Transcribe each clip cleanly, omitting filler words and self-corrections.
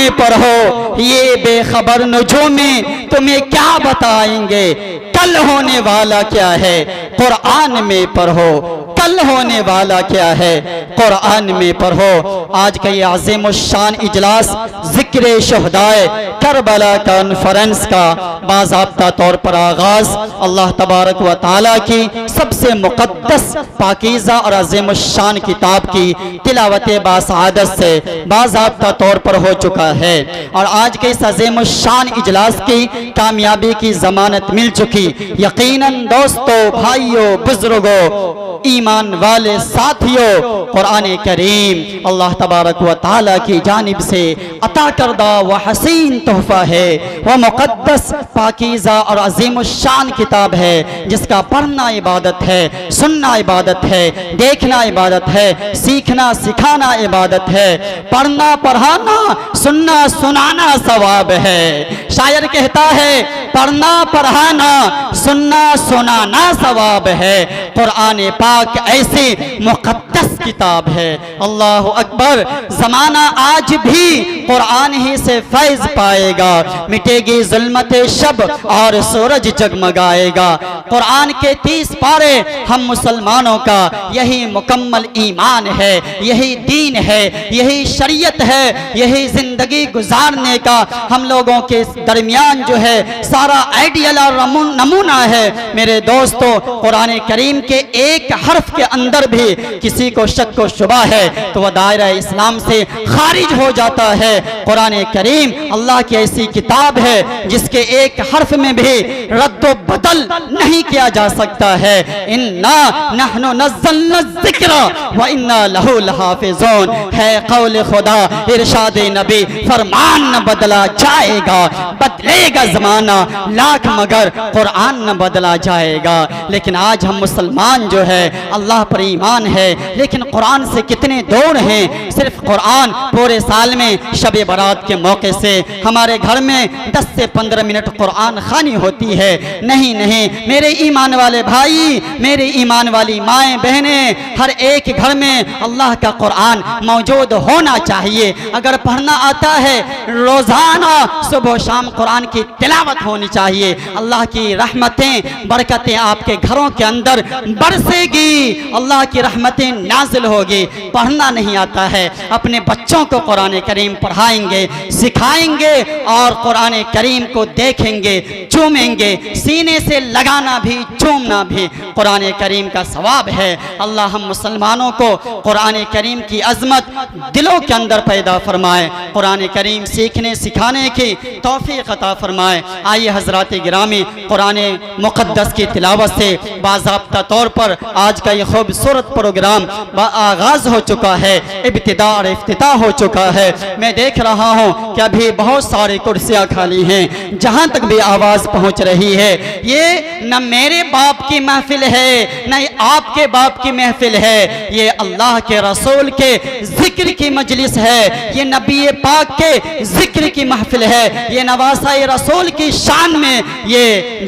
में पढ़ो, ये बेखबर नुजूमें तुम्हें क्या बताएंगे, कल होने वाला क्या है कुरान में पढ़ो, कल होने वाला क्या है कुरान में पढ़ो। आज का ये अज़ीम शान इजलास जिक्र शुहदाए करबला कॉन्फ्रेंस का बाज़ाब्ता तौर पर आगाज अल्लाह तबारक व तआला की सबसे मुक़द्दस पाकीज़ा और अज़ीम शान किताब की तिलावत बासआदत से बाज़ाब्ता तौर पर हो चुका है और आज के इस अज़ीम शान इजलास की कामयाबी की ज़मानत मिल चुकी। यकीनन दोस्तों, भाइयों, बुजुर्गों, ईमान वाले साथियों, कुरान करीम अल्लाह तबारक व तआला की जानिब से अता करदा व हसीन तोहफा है, वह मुक़द्दस पाकीज़ा और अज़ीम शान किताब है जिसका पढ़ना इबादत है, सुनना इबादत है, देखना इबादत है, सीखना सिखाना इबादत है, पढ़ना पढ़ाना सुनना सुनाना सवाब है। शायर कहता है पढ़ना पढ़ाना सुनना सुनाना सवाब है। कुरान पाक ऐसी मुक़द्दस किताब है। अल्लाह अकबर। ज़माना आज भी कुरान ही से फैज़ पाएगा, मिटेगी ज़ुल्मते शब और सूरज जगमगाएगा। कुरान के 30 पारे हम मुसलमानों का यही मुकम्मल ईमान है, यही दीन है, यही शरीयत है, यही ज़िंदगी गुजारने का हम लोगों के दरमियान जो है सारा आइडियल और नमूना है। मेरे दोस्तों, कुरान करीम के एक हर्फ के अंदर भी किसी को शक व शुबा है तो वह दायरा इस्लाम से खारिज हो जाता है। कुरान करीम अल्लाह की ऐसी किताब है जिसके एक हर्फ में भी रद्द बदल नहीं किया जा सकता है। इन्ना नहनु नज़्ज़लना ज़िक्र व इन्ना लहू लहाफ़िज़ून है कौल खुदा, इरशाद नबी, फरमान न बदला जाएगा, बदलेगा ज़माना लाख मगर कुरान न बदला जाएगा। लेकिन आज हम मुसलमान जो है अल्लाह पर ईमान है लेकिन कुरान से कितने दूर हैं। सिर्फ कुरान पूरे साल में शब बारात के मौके से हमारे घर में 10 से 15 मिनट कुरान खानी होती है। नहीं नहीं मेरे ईमान वाले भाई, मेरे ईमान वाली माएँ बहनें, हर एक घर में अल्लाह का कुरान मौजूद होना चाहिए। अगर पढ़ना आता है रोज़ाना सुबह शाम कुरान की तिलावत होनी चाहिए। अल्लाह की रहमतें बरकतें आपके घरों के अंदर बरसेगी, अल्लाह की रहमतें नाजिल होगी। पढ़ना नहीं आता है, अपने बच्चों को कुरान करीम पढ़ाएंगे, सिखाएंगे और कुरान करीम को देखेंगे, चूमेंगे, सीने से लगाना भी चूमना भी कुरान करीम का सवाब है। अल्लाह हम मुसलमानों को कुरान करीम की अजमत दिलों के अंदर पैदा फरमाए, कुरान करीम सीखने सिखाने की तौफीक अता फरमाए। आइए हजरात गिरामी, कुरान मुक़द्दस की तिलावत से बाज़ाब्ता तौर पर आज का ये खूबसूरत प्रोग्राम आगाज हो चुका है, इब्तिदा और इफ्तिताह हो चुका है। मैं देख रहा हूँ कि अभी बहुत सारी कुर्सियाँ खाली हैं, जहाँ तक भी आवाज़ पहुँच रही है। ये न मेरे बाप की महफिल है न आपके बाप की महफिल है, ये अल्लाह के रसूल के जिक्र की मजलिस है, ये नबी पाक के जिक्र की महफिल है, ये नवासा रसूल की शान में ये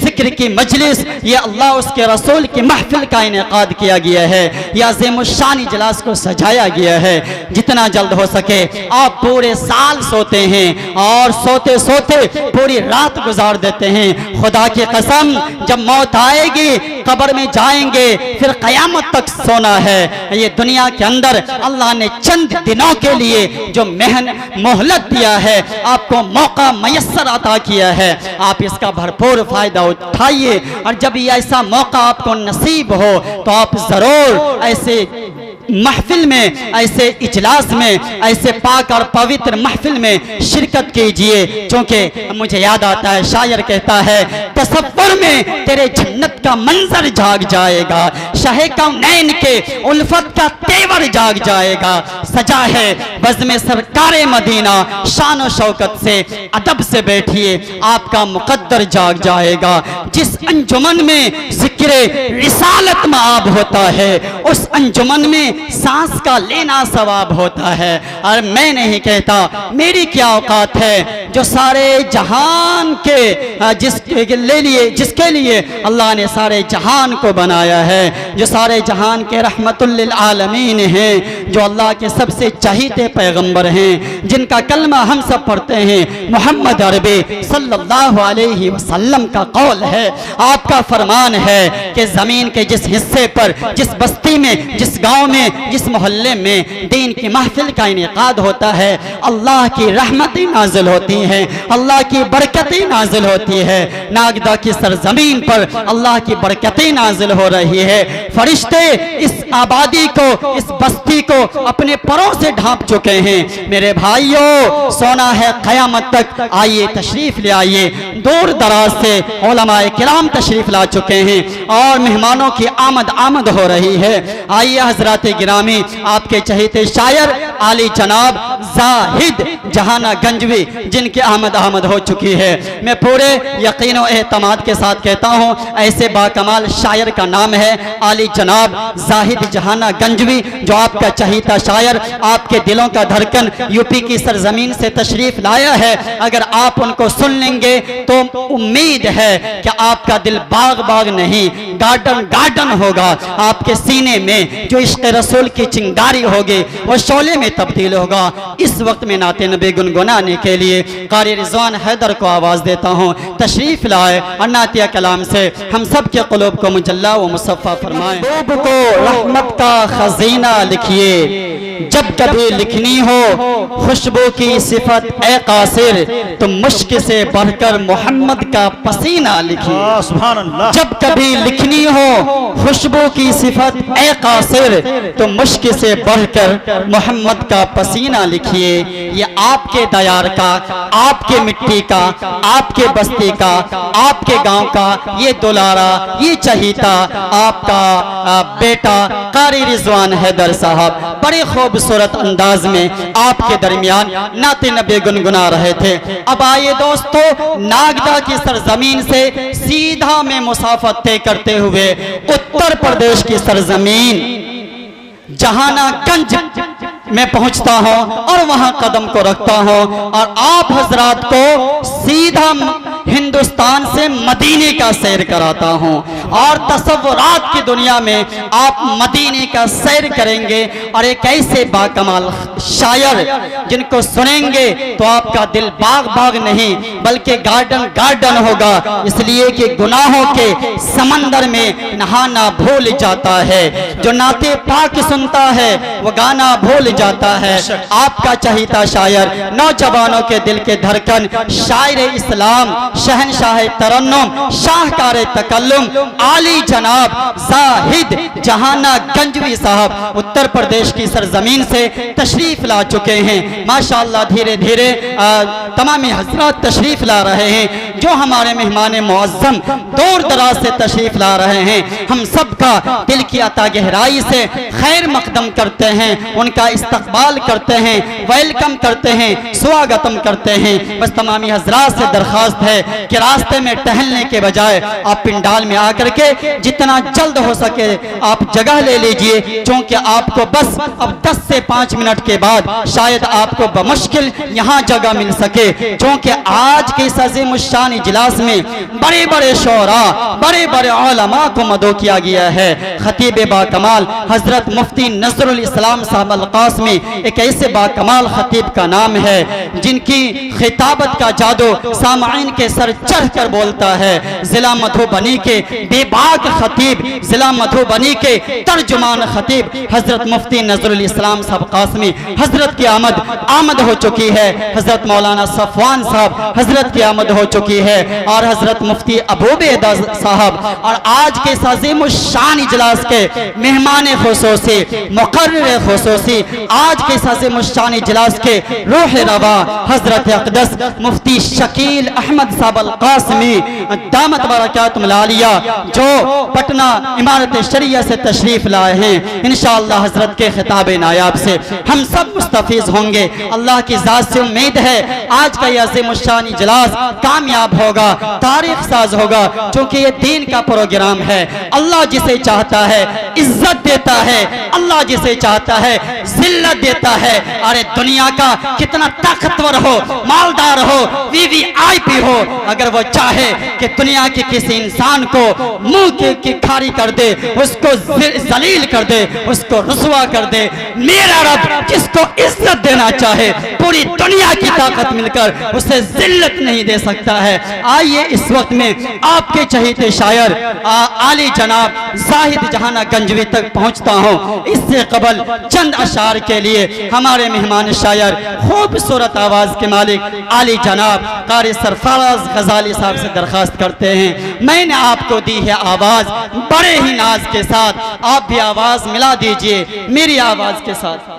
जिक्र की मजलिस, ये अल्लाह उसके रसूल की महफिल का इनेकाद किया गया है। ये अज़ीम शान इजलास को सजाया गया है। जितना जल्द हो सके आप पूरे साल सोते हैं और सोते सोते पूरी रात गुजार देते हैं। खुदा की कसम, जब मौत आएगी कब्र में जाएंगे, फिर क़यामत तक सोना है। ये दुनिया के अंदर अल्लाह ने चंद दिनों के लिए जो मोहलत दिया है, आपको मौका मयस्सर अता किया है, आप इसका भरपूर फायदा उठाइए। और जब ये ऐसा मौका आपको नसीब हो तो आप जरूर ऐसे महफिल में, ऐसे इजलास में, ऐसे पाक और पवित्र महफिल में शिरकत कीजिए। क्योंकि मुझे याद आता है, शायर कहता है, तसव्वुर में तेरे जन्नत का मंजर जाग जाएगा, शाहे कौनैन के उल्फत का तेवर जाग जाएगा। सजा है बज़्म सरकारे मदीना, शान और शौकत से अदब से बैठिए, आपका मुकद्दर जाग जाएगा। जिस अंजुमन में जिक्र रिसालत माब होता है, उस अंजुमन में सांस का लेना सवाब होता है। और मैं नहीं कहता, मेरी क्या औकात है जो सारे जहान के जिसके लिए अल्लाह ने सारे जहान को बनाया है, जो सारे जहान के रहमतुल लिल आलमीन हैं, जो अल्लाह के सबसे चहीते पैगंबर हैं, जिनका कलमा हम सब पढ़ते हैं, मोहम्मद अरबी सल्लल्लाहु अलैहि वसल्लम का कौल है, आपका फरमान है कि ज़मीन के जिस हिस्से पर, जिस बस्ती में, जिस गांव में, जिस मोहल्ले में दीन की महफिल का इनेकाद होता है, अल्लाह की रहमतें नाजिल होती हैं, अल्लाह की बरकतें नाजिल होती है। नागदा की सरजमीन पर अल्लाह की बरकतें नाजिल हो रही है। फरिश्ते इस आबादी को, इस बस्ती को अपने परों से ढांप चुके हैं। मेरे भाइयों, सोना है क़यामत तक, आइए तशरीफ ले आइए। दूर दराज से उलमाए किराम तशरीफ ला चुके हैं और मेहमानों की आमद हो रही है। आइए हजरात गिरामी, आपके चहेते शायर आली जनाब जाहिद जहाना गंजवी, जिनकी आमद हो चुकी है। मैं पूरे यकीन और एतमाद के साथ कहता हूँ, ऐसे बाकमाल शायर का नाम है आली जनाब जाहिद जहाना गंजवी, जो आपका चहीता शायर, आपके दिलों का धड़कन, यूपी की सरजमीन से तशरीफ लाया है। अगर आप उनको सुन लेंगे तो उम्मीद है कि आपका दिल बाग बाग नहीं, गार्डन होगा। आपके सीने में जो इश्क़ रसूल की चिंगारी होगी वो शोले में तब्दील होगा। इस वक्त में नाते नबी गुनगुनाने के लिए कारी रिजवान हैदर को आवाज़ देता हूँ, तशरीफ लाए और नातिया कलाम से हम सब के क़ुलूब को मुजल्ला व मुसफ़्फ़ा फरमाएं। महबूब को रहमत का खजीना लिखिए, जब कभी लिखनी हो खुशबू की सिफत ए कासिर, तो मुश्क से बढ़कर मोहम्मद का पसीना लिखिए। सुभान अल्लाह। जब कभी लिखनी हो खुशबू की सिफत ए कासिर, तो मुश्क से बढ़कर मोहम्मद का पसीना लिखिए। ये आपके दयार का, आपके मिट्टी का, आपके बस्ती का, आपके गांव का ये दुलारा, ये चहीता आपका बेटा कारी रिजवान हैदर साहब बड़े खूबसूरत अंदाज में आपके दरमियान नाते नबी गुनगुना रहे थे। अब आइए दोस्तों, नागदा की सरजमीन से सीधा में मुसाफत तय करते हुए उत्तर प्रदेश की सरजमीन जहानागंज में पहुंचता हूं और वहां कदम को रखता हूं और आप हजरात को सीधा हिंदुस्तान से मदीने का सैर कराता हूं और तसव्वुरात की दुनिया में आप मदीने का सैर करेंगे और एक ऐसे बाकमाल शायर जिनको सुनेंगे तो आपका दिल बाग बाग नहीं बल्कि गार्डन होगा, इसलिए कि गुनाहों के समंदर में नहाना भूल जाता है। जो नाते पाक सुनता है वो गाना भूल जाता है। आपका चहीता शायर, नौजवानों के दिल के धड़कन, शायर इस्लाम, शहनशाह तरन्नुम, शाहकार तकल्लुम, आली जनाब जाहिद जहाना गंजवी साहब उत्तर प्रदेश की सरजमीन से तशरीफ ला चुके हैं। माशाअल्लाह धीरे धीरे तमामी हजरात तशरीफ ला रहे हैं। जो हमारे मेहमान मुअज़्ज़म दूर दराज से तशरीफ ला रहे हैं, हम सबका दिल की अता गहराई से खैर मकदम करते हैं, उनका इस्तकबाल करते हैं, वेलकम करते हैं, स्वागतम करते हैं। बस तमामी हजरात से दरख्वास्त है कि रास्ते में टहलने के बजाय आप पिंडाल में आकर के जितना जल्द हो सके आप जगह ले लीजिए, क्योंकि आपको बस अब 10 से 5 मिनट के बाद शायद आपको बमुश्किल यहाँ जगह मिल सके, क्योंकि आज के इस अज़ीमुश्शान इजलास में बड़े बड़े शोरा, बड़े बड़े उलमा को मदो किया गया है। खतीब बाकमाल हजरत मुफ्ती नज़रुल इस्लाम साहब अल-क़ासिमी एक ऐसे बाकमाल खतीब का नाम है जिनकी खिताबत का जादू सामईन के सर चढ़ कर बोलता है। जिला मधुबनी के बेबाक खतीब, जिला मधुबनी के तर्जुमान खतीब हजरत मुफ्ती नज़रुल इस्लाम साहब क़ासिमी हजरत की आमद हो चुकी है। हजरत मौलाना सफ़वान साहब हजरत की आमद हो चुकी है और हजरत मुफ्ती अबूबेदा साहब और आज के अज़ीमुश्शान इजलास के मेहमान खुसूसी, मुक़र्रिर खुसूसी, आज के अज़ीमुश्शान इजलास के रूह रवा हजरत अक़दस मुफ्ती शकील अहमद साहब अल-क़ासिमी दामत बरकातुहुल आलिया जो पटना इमारत शरिया से तशरीफ लाए हैं। इंशाअल्लाह हजरत के खिताब नायाब से हम सब मुस्तफीज होंगे। अल्लाह की जात से उम्मीद है आज का यह अज़ीमुश्शान इजलास कामयाब होगा, तारीख साज होगा, क्योंकि ये दीन का प्रोग्राम है। अल्लाह जिसे चाहता है इज्जत देता है, अल्लाह जिसे चाहता है जिल्लत देता है। अरे दुनिया का कितना ताकतवर हो, मालदार हो, वीवीआईपी हो, अगर वो चाहे कि दुनिया के किसी इंसान को मुंह की खारी कर दे, उसको जलील कर दे, उसको रुसवा कर दे, मेरा रब जिसको इज्जत देना चाहे पूरी दुनिया की ताकत मिलकर उसे जिल्लत नहीं दे सकता है। आइए इस वक्त में आपके चहीते शायर आली जनाब जाहिद जहाना गंजवी तक पहुंचता हूं। इससे कबल चंद अशार के लिए हमारे मेहमान शायर खूबसूरत आवाज के मालिक आली जनाब कारी सरफराज गजाली साहब से दरखास्त करते हैं। मैंने आपको दी है आवाज बड़े ही नाज के साथ, आप भी आवाज मिला दीजिए मेरी आवाज के साथ।